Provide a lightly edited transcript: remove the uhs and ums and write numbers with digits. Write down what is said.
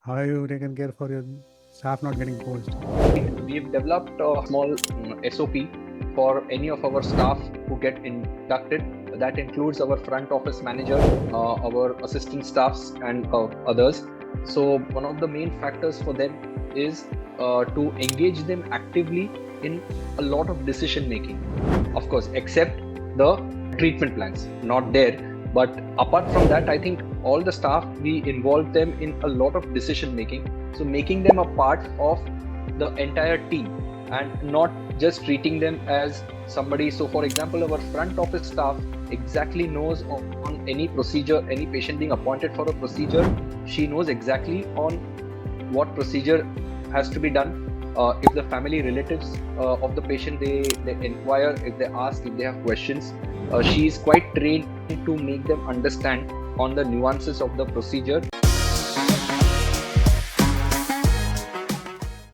How have you taken care for your staff not getting poached? We've developed a small SOP for any of our staff who get inducted. That includes our front office manager, our assistant staffs, and others. So one of the main factors for them is to engage them actively in a lot of decision making. Of course, except the treatment plans, not there. But apart from that, I think all the staff, we involve them in a lot of decision making. So making them a part of the entire team and not just treating them as somebody. So for example, our front office staff exactly knows on any procedure, any patient being appointed for a procedure, she knows exactly on what procedure has to be done. If the family relatives of the patient, they inquire, if they ask, if they have questions, she is quite trained to make them understand on the nuances of the procedure.